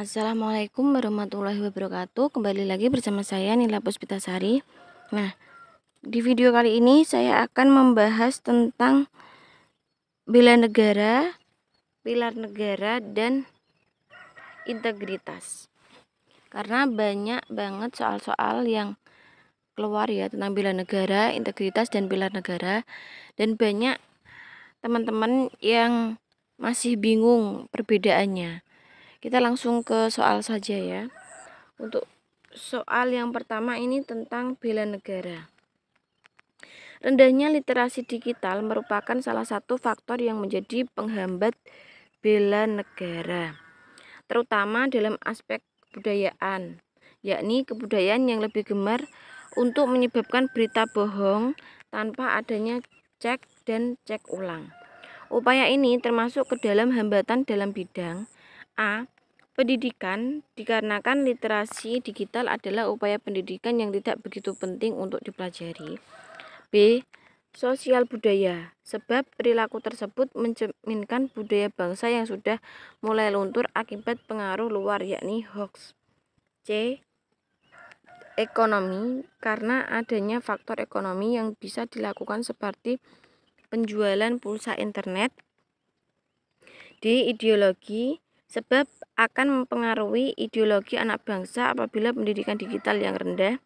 Assalamualaikum warahmatullahi wabarakatuh. Kembali lagi bersama saya Nila Puspitasari. Nah, di video kali ini saya akan membahas tentang bela negara, pilar negara, dan integritas. Karena banyak banget soal-soal yang keluar ya tentang bela negara, integritas, dan pilar negara. Dan banyak teman-teman yang masih bingung perbedaannya. Kita langsung ke soal saja ya. Untuk soal yang pertama ini tentang bela negara. Rendahnya literasi digital merupakan salah satu faktor yang menjadi penghambat bela negara, terutama dalam aspek kebudayaan, yakni kebudayaan yang lebih gemar untuk menyebabkan berita bohong tanpa adanya cek dan cek ulang. Upaya ini termasuk ke dalam hambatan dalam bidang A. Pendidikan, dikarenakan literasi digital adalah upaya pendidikan yang tidak begitu penting untuk dipelajari. B. Sosial budaya, sebab perilaku tersebut mencerminkan budaya bangsa yang sudah mulai luntur akibat pengaruh luar yakni hoax. C. Ekonomi, karena adanya faktor ekonomi yang bisa dilakukan seperti penjualan pulsa internet. D. Ideologi, sebab akan mempengaruhi ideologi anak bangsa apabila pendidikan digital yang rendah.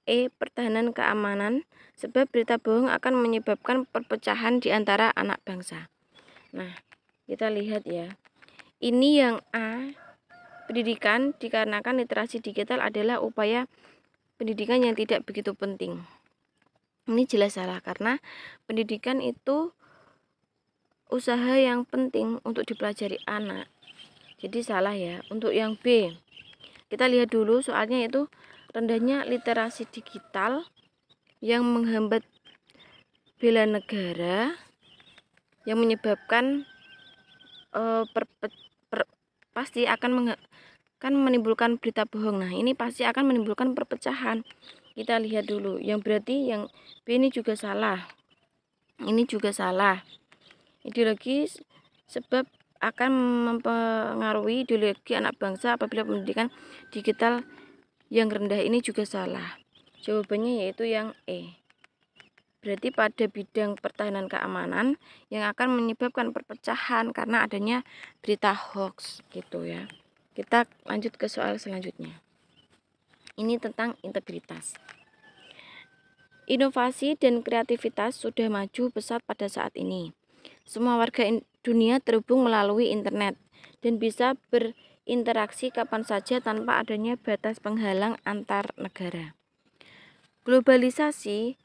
E. Pertahanan keamanan, sebab berita bohong akan menyebabkan perpecahan di antara anak bangsa. Nah, kita lihat ya. Ini yang A, pendidikan, dikarenakan literasi digital adalah upaya pendidikan yang tidak begitu penting. Ini jelas salah karena pendidikan itu usaha yang penting untuk dipelajari anak. Jadi salah ya. Untuk yang B, kita lihat dulu soalnya itu rendahnya literasi digital yang menghambat bela negara, yang menyebabkan pasti akan menimbulkan berita bohong. Nah, ini pasti akan menimbulkan perpecahan. Kita lihat dulu. Yang berarti yang B ini juga salah. Ini juga salah. Ideologi, sebab akan mempengaruhi ideologi anak bangsa apabila pendidikan digital yang rendah, ini juga salah. Jawabannya yaitu yang E. Berarti pada bidang pertahanan keamanan yang akan menyebabkan perpecahan karena adanya berita hoax gitu ya. Kita lanjut ke soal selanjutnya. Ini tentang integritas. Inovasi dan kreativitas sudah maju pesat pada saat ini. Semua warga dunia terhubung melalui internet dan bisa berinteraksi kapan saja tanpa adanya batas penghalang antar negara. Globalisasi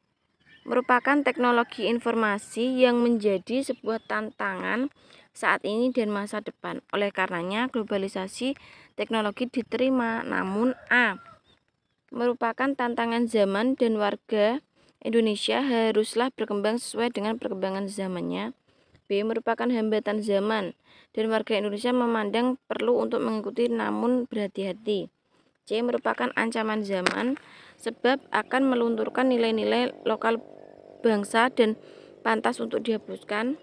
merupakan teknologi informasi yang menjadi sebuah tantangan saat ini dan masa depan. Oleh karenanya, globalisasi teknologi diterima, namun A. merupakan tantangan zaman dan warga Indonesia haruslah berkembang sesuai dengan perkembangan zamannya. B. merupakan hambatan zaman dan warga Indonesia memandang perlu untuk mengikuti namun berhati-hati. C. merupakan ancaman zaman sebab akan melunturkan nilai-nilai lokal bangsa dan pantas untuk dihapuskan.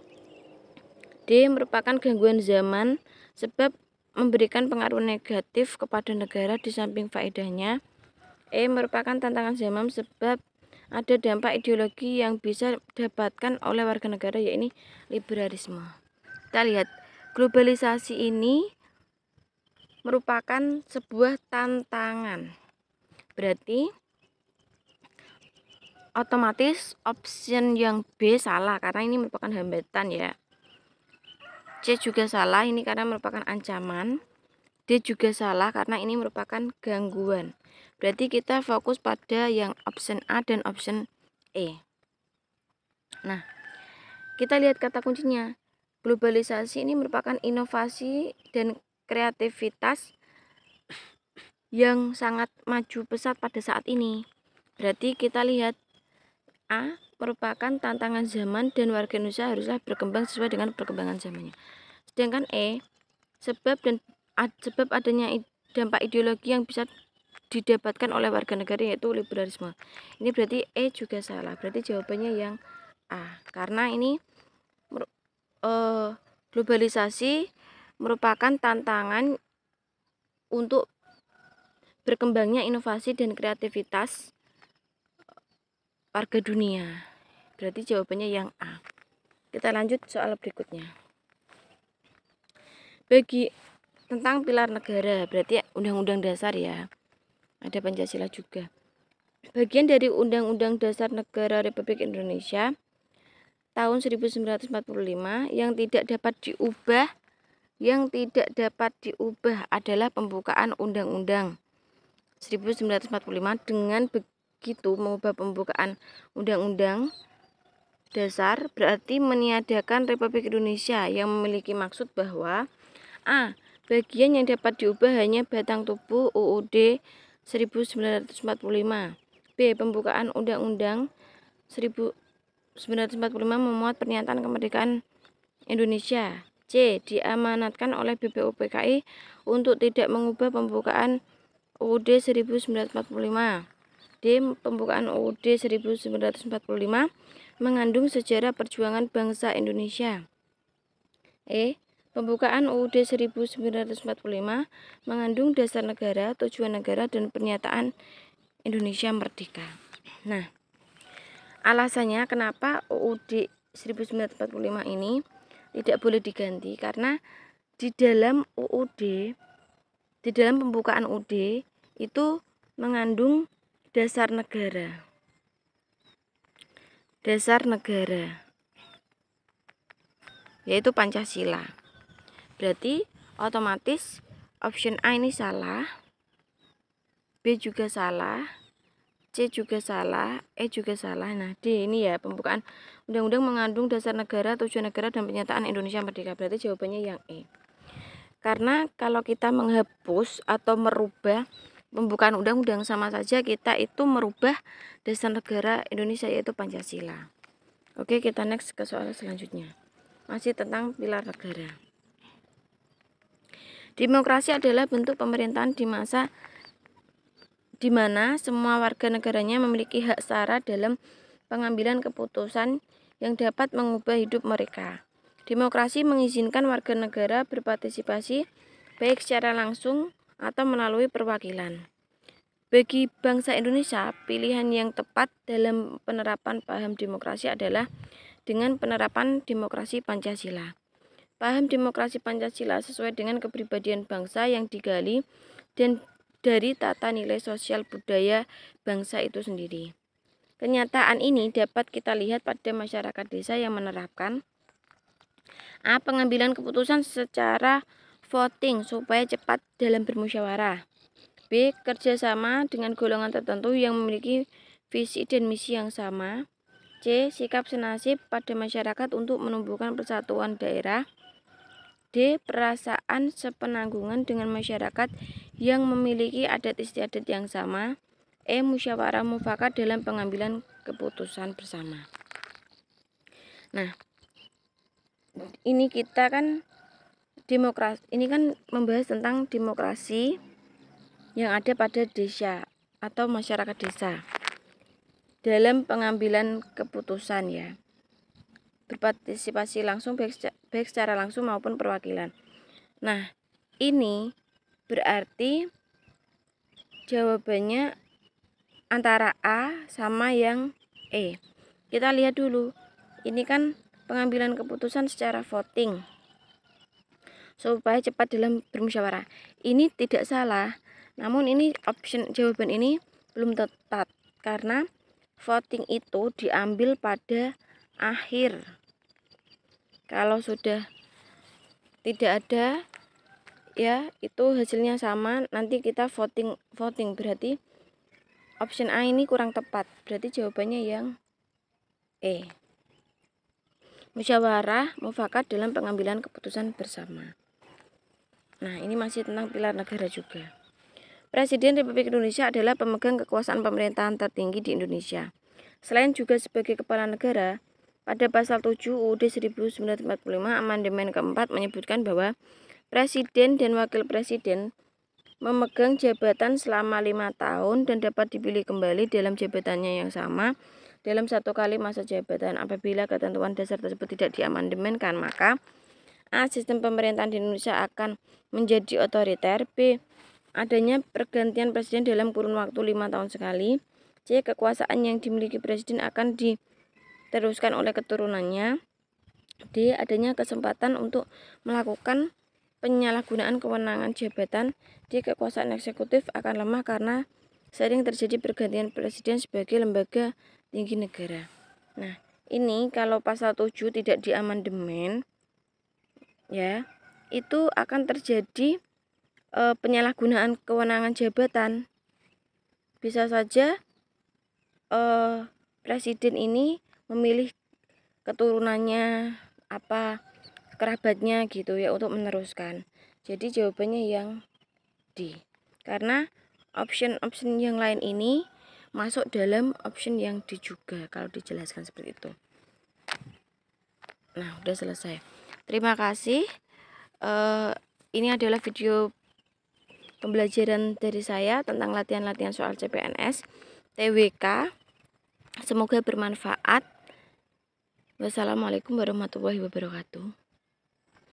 D. merupakan gangguan zaman sebab memberikan pengaruh negatif kepada negara di samping faedahnya. E. merupakan tantangan zaman sebab ada dampak ideologi yang bisa didapatkan oleh warga negara, yaitu liberalisme. Kita lihat, globalisasi ini merupakan sebuah tantangan. Berarti otomatis option yang B salah karena ini merupakan hambatan ya. C juga salah, ini karena merupakan ancaman. D juga salah karena ini merupakan gangguan. Berarti kita fokus pada yang option A dan option E. Nah, kita lihat kata kuncinya. Globalisasi ini merupakan inovasi dan kreativitas yang sangat maju pesat pada saat ini. Berarti kita lihat A merupakan tantangan zaman dan warga Indonesia haruslah berkembang sesuai dengan perkembangan zamannya. Sedangkan E, sebab adanya dampak ideologi yang bisa didapatkan oleh warga negara yaitu liberalisme. Ini berarti E juga salah. Berarti jawabannya yang A. Karena ini globalisasi merupakan tantangan untuk berkembangnya inovasi dan kreativitas warga dunia. Berarti jawabannya yang A. Kita lanjut soal berikutnya. Bagi tentang pilar negara, berarti Undang-Undang Dasar ya. Ada Pancasila juga. Bagian dari Undang-Undang Dasar Negara Republik Indonesia tahun 1945 yang tidak dapat diubah adalah pembukaan Undang-Undang 1945. Dengan begitu mengubah pembukaan Undang-Undang Dasar berarti meniadakan Republik Indonesia, yang memiliki maksud bahwa A. Bagian yang dapat diubah hanya batang tubuh UUD 1945. B. Pembukaan Undang-Undang 1945 memuat pernyataan kemerdekaan Indonesia. C. Diamanatkan oleh BPUPKI untuk tidak mengubah pembukaan UUD 1945. D. Pembukaan UUD 1945 mengandung sejarah perjuangan bangsa Indonesia. E. Pembukaan UUD 1945 mengandung dasar negara, tujuan negara, dan pernyataan Indonesia merdeka. Nah, alasannya kenapa UUD 1945 ini tidak boleh diganti, karena di dalam pembukaan UUD itu mengandung dasar negara, yaitu Pancasila. Berarti otomatis option A ini salah, B juga salah, C juga salah, E juga salah. Nah, D ini ya, pembukaan undang-undang mengandung dasar negara, tujuan negara, dan pernyataan Indonesia merdeka. Berarti jawabannya yang E. Karena kalau kita menghapus atau merubah pembukaan undang-undang, sama saja kita itu merubah dasar negara Indonesia, yaitu Pancasila. Oke, kita next ke soal selanjutnya. Masih tentang pilar negara. Demokrasi adalah bentuk pemerintahan di mana semua warga negaranya memiliki hak setara dalam pengambilan keputusan yang dapat mengubah hidup mereka. Demokrasi mengizinkan warga negara berpartisipasi baik secara langsung atau melalui perwakilan. Bagi bangsa Indonesia, pilihan yang tepat dalam penerapan paham demokrasi adalah dengan penerapan demokrasi Pancasila. Paham demokrasi Pancasila sesuai dengan kepribadian bangsa yang digali dan dari tata nilai sosial budaya bangsa itu sendiri. Kenyataan ini dapat kita lihat pada masyarakat desa yang menerapkan A. Pengambilan keputusan secara voting supaya cepat dalam bermusyawarah. B. Kerjasama dengan golongan tertentu yang memiliki visi dan misi yang sama. C. Sikap senasib pada masyarakat untuk menumbuhkan persatuan daerah. D. Perasaan sepenanggungan dengan masyarakat yang memiliki adat istiadat yang sama. E. Musyawarah mufakat dalam pengambilan keputusan bersama. Nah, ini kita kan demokrasi, ini kan membahas tentang demokrasi yang ada pada desa atau masyarakat desa dalam pengambilan keputusan ya. Berpartisipasi langsung baik secara langsung maupun perwakilan. Nah, ini berarti jawabannya antara A sama yang E. Kita lihat dulu. Ini kan pengambilan keputusan secara voting supaya cepat dalam bermusyawarah. Ini tidak salah. Namun ini option jawaban ini belum tepat karena voting itu diambil pada akhir. Kalau sudah tidak ada ya, itu hasilnya sama, nanti kita voting berarti option A ini kurang tepat. Berarti jawabannya yang E. Musyawarah mufakat dalam pengambilan keputusan bersama. Nah, ini masih tentang pilar negara juga. Presiden Republik Indonesia adalah pemegang kekuasaan pemerintahan tertinggi di Indonesia. Selain juga sebagai kepala negara, pada pasal 7 UUD 1945 amandemen keempat menyebutkan bahwa Presiden dan Wakil Presiden memegang jabatan selama 5 tahun dan dapat dipilih kembali dalam jabatannya yang sama dalam 1 kali masa jabatan. Apabila ketentuan dasar tersebut tidak diamandemenkan, maka A. Sistem pemerintahan di Indonesia akan menjadi otoriter. B. adanya pergantian presiden dalam kurun waktu 5 tahun sekali. C. Kekuasaan yang dimiliki presiden akan diteruskan oleh keturunannya. D. Adanya kesempatan untuk melakukan penyalahgunaan kewenangan jabatan. D. Kekuasaan eksekutif akan lemah karena sering terjadi pergantian presiden sebagai lembaga tinggi negara. Nah, ini kalau pasal 7 tidak diamandemen, ya, itu akan terjadi penyalahgunaan kewenangan jabatan. Bisa saja presiden ini memilih keturunannya kerabatnya gitu ya untuk meneruskan. Jadi jawabannya yang D. Karena option yang lain ini masuk dalam option yang D juga kalau dijelaskan seperti itu. Nah, udah selesai. Terima kasih. Ini adalah video pembelajaran dari saya tentang latihan-latihan soal CPNS TWK. Semoga bermanfaat. Wassalamualaikum warahmatullahi wabarakatuh.